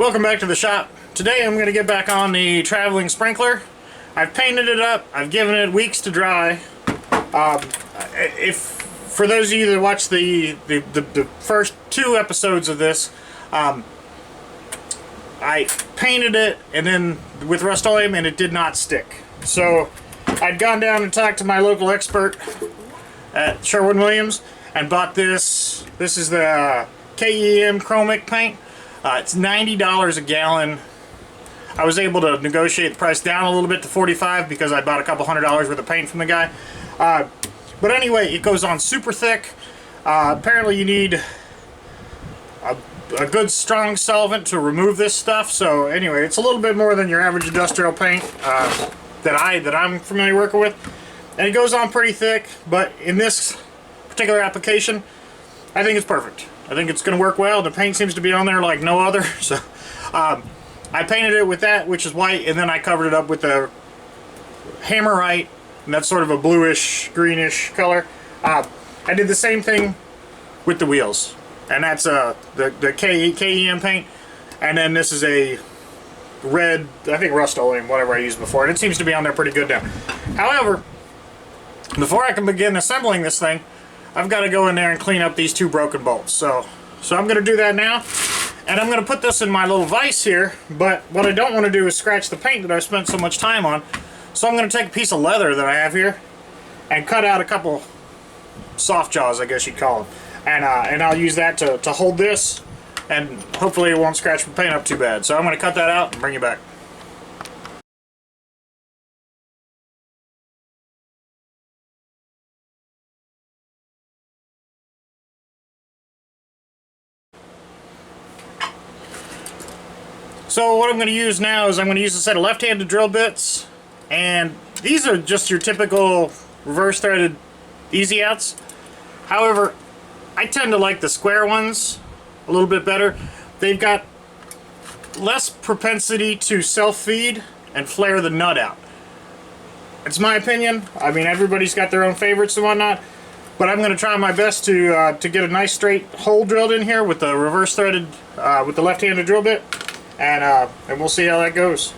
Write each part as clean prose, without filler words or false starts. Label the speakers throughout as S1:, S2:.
S1: Welcome back to the shop. Today I'm going to get back on the traveling sprinkler. I've painted it up. I've given it weeks to dry. If for those of you that watched the first two episodes of this, I painted it and then with Rust-Oleum and it did not stick. So I'd gone down and talked to my local expert at Sherwin-Williams and bought this. This is the KEM Chromic paint. It's $90 a gallon. I was able to negotiate the price down a little bit to $45 because I bought a couple $100 worth of paint from the guy. But anyway, it goes on super thick. Apparently you need a good strong solvent to remove this stuff. So anyway, it's a little bit more than your average industrial paint that I'm familiar working with. And it goes on pretty thick, but in this particular application, I think it's perfect. I think it's going to work well. The paint seems to be on there like no other. So I painted it with that, which is white, and then I covered it up with the Hammerite, and that's sort of a bluish, greenish color. I did the same thing with the wheels, and that's the KEM paint, and then this is a red, I think Rust-Oleum, whatever I used before, and it seems to be on there pretty good now. However, before I can begin assembling this thing, I've got to go in there and clean up these two broken bolts. So I'm going to do that now. And I'm going to put this in my little vise here. But what I don't want to do is scratch the paint that I spent so much time on. So I'm going to take a piece of leather that I have here and cut out a couple soft jaws, I guess you'd call them. And I'll use that to hold this. And hopefully it won't scratch the paint up too bad. So I'm going to cut that out and bring you back. So what I'm going to use now is I'm going to use a set of left-handed drill bits, and these are just your typical reverse-threaded easy outs. However, I tend to like the square ones a little bit better. They've got less propensity to self-feed and flare the nut out. It's my opinion. I mean, everybody's got their own favorites and whatnot, but I'm going to try my best to get a nice straight hole drilled in here with the reverse-threaded, with the left-handed drill bit. And we'll see how that goes.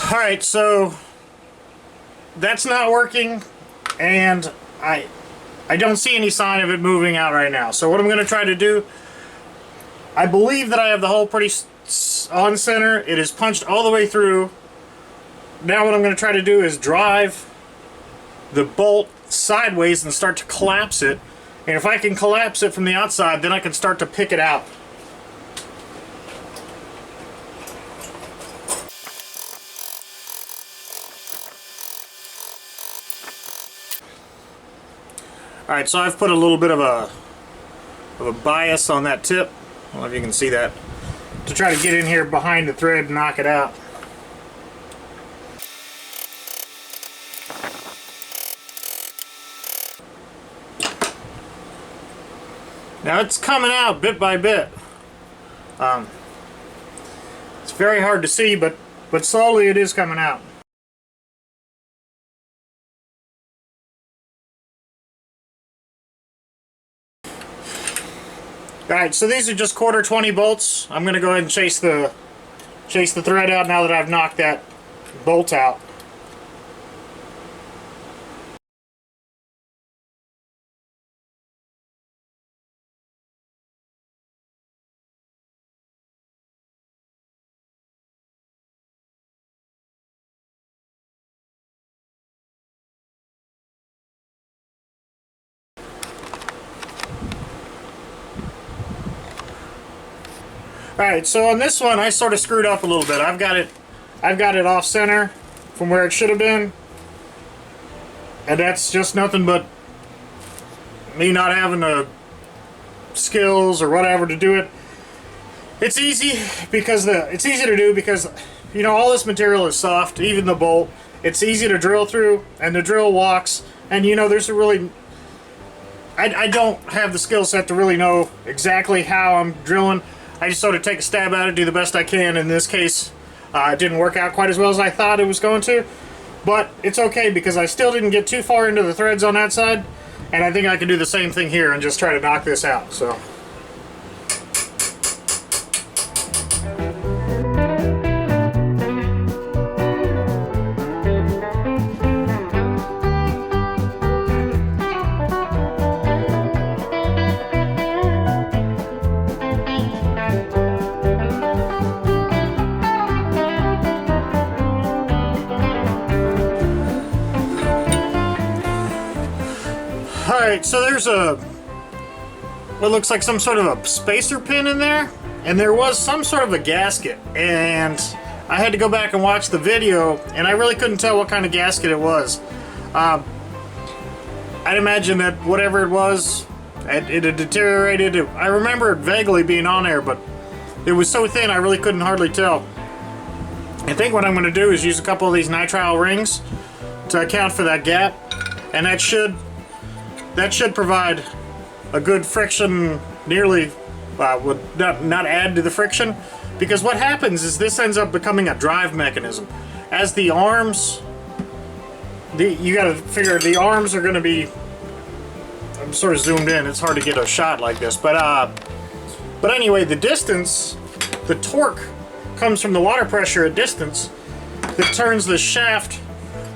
S1: Alright, so that's not working, and I don't see any sign of it moving out right now. So what I'm going to try to do, I believe that I have the hole pretty on center. It is punched all the way through. Now what I'm going to try to do is drive the bolt sideways and start to collapse it. And if I can collapse it from the outside, then I can start to pick it out. Alright, so I've put a little bit of a bias on that tip. I don't know if you can see that. To try to get in here behind the thread and knock it out. Now it's coming out bit by bit. It's very hard to see, but slowly it is coming out. Alright, so these are just 1/4 bolts. I'm going to go ahead and chase the thread out now that I've knocked that bolt out. Alright, so on this one I sort of screwed up a little bit. I've got it off center from where it should have been. And that's just nothing but me not having the skills or whatever to do it. It's easy to do because you know all this material is soft, even the bolt. It's easy to drill through, and the drill walks. And you know, there's a really I don't have the skill set to really know exactly how I'm drilling. I just sort of take a stab at it, do the best I can. In this case, it didn't work out quite as well as I thought it was going to. But it's okay because I still didn't get too far into the threads on that side. And I think I can do the same thing here and just try to knock this out. So. Alright, so there's what looks like some sort of a spacer pin in there, and there was some sort of a gasket, and I had to go back and watch the video, and I really couldn't tell what kind of gasket it was. I'd imagine that whatever it was, it had deteriorated. I remember it vaguely being on there, but it was so thin I really couldn't hardly tell. I think what I'm going to do is use a couple of these nitrile rings to account for that gap, and that should provide a good friction, nearly would not add to the friction, because what happens is this ends up becoming a drive mechanism. As the arms, you got to figure the arms are going to be. I'm sort of zoomed in. It's hard to get a shot like this, but anyway, the distance, the torque comes from the water pressure at distance that turns this shaft,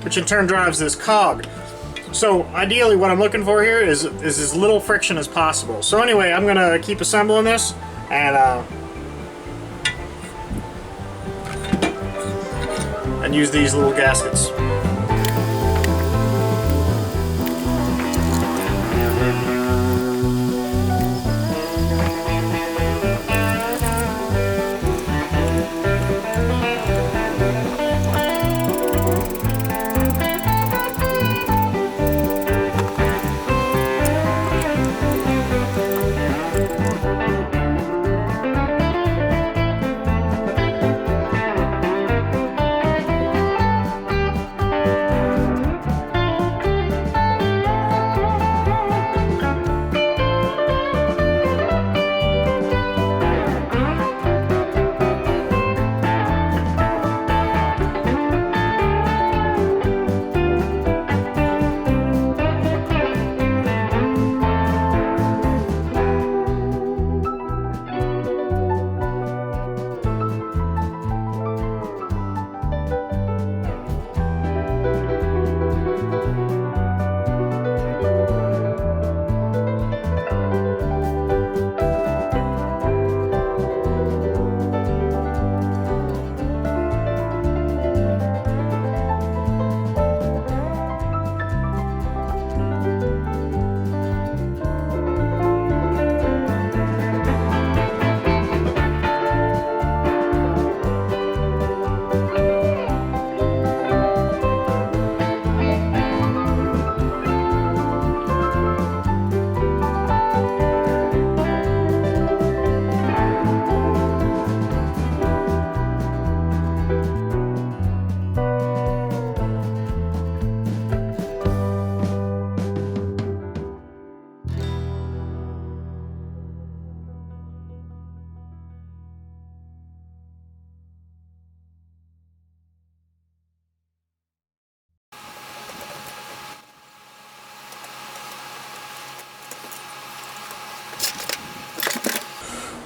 S1: which in turn drives this cog. So ideally what I'm looking for here is as little friction as possible. So anyway, I'm going to keep assembling this and use these little gaskets.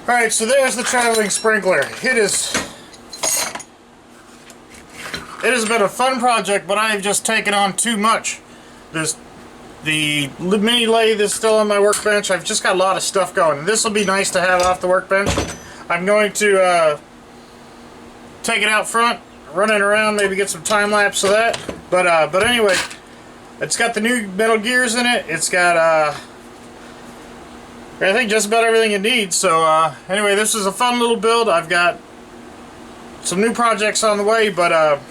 S1: Alright, so there's the traveling sprinkler. It has been a fun project, but I've just taken on too much. The mini lathe is still on my workbench. I've just got a lot of stuff going. This will be nice to have off the workbench. I'm going to take it out front, run it around, maybe get some time lapse of that. But anyway, it's got the new metal gears in it. It's got I think just about everything it needs. So anyway, this is a fun little build. I've got some new projects on the way, but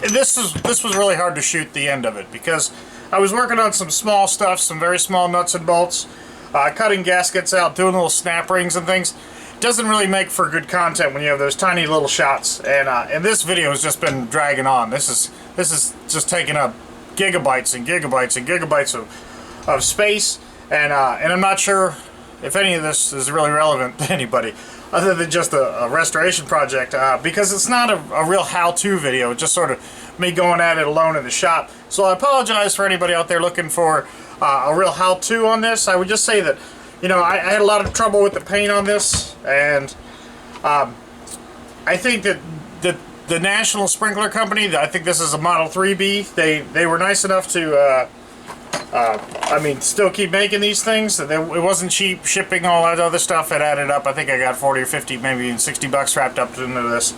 S1: this was really hard to shoot the end of it because I was working on some small stuff, some very small nuts and bolts, cutting gaskets out, doing little snap rings and things. It doesn't really make for good content when you have those tiny little shots, and this video has just been dragging on. This is just taking up gigabytes and gigabytes and gigabytes of space, and I'm not sure if any of this is really relevant to anybody other than just a restoration project, because it's not a real how-to video. It's just sort of me going at it alone in the shop. So I apologize for anybody out there looking for a real how-to on this. I would just say that, you know, I had a lot of trouble with the paint on this, and I think that the National Sprinkler Company, I think this is a Model 3B, they were nice enough to I mean, still keep making these things. It wasn't cheap shipping, all that other stuff. It added up. I think I got 40 or 50, maybe even 60 bucks wrapped up into this.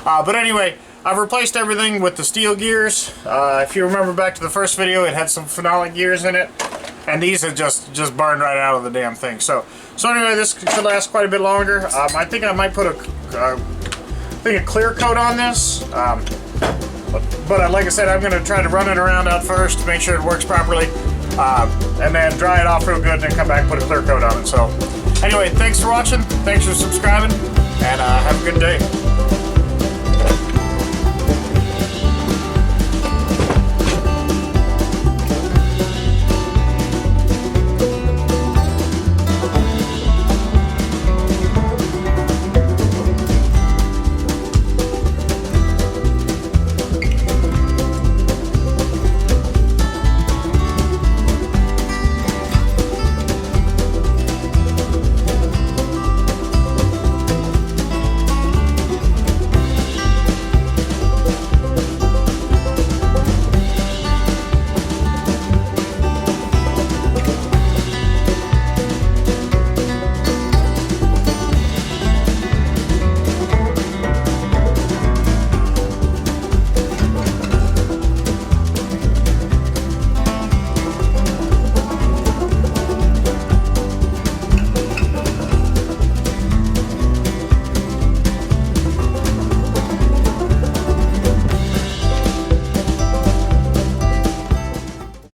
S1: But anyway, I've replaced everything with the steel gears. If you remember back to the first video, it had some phenolic gears in it, and these have just burned right out of the damn thing. So anyway, this could last quite a bit longer. I think I might put a clear coat on this. But like I said, I'm going to try to run it around out first to make sure it works properly, and then dry it off real good, and then come back and put a clear coat on it. So anyway, thanks for watching, thanks for subscribing, and have a good day.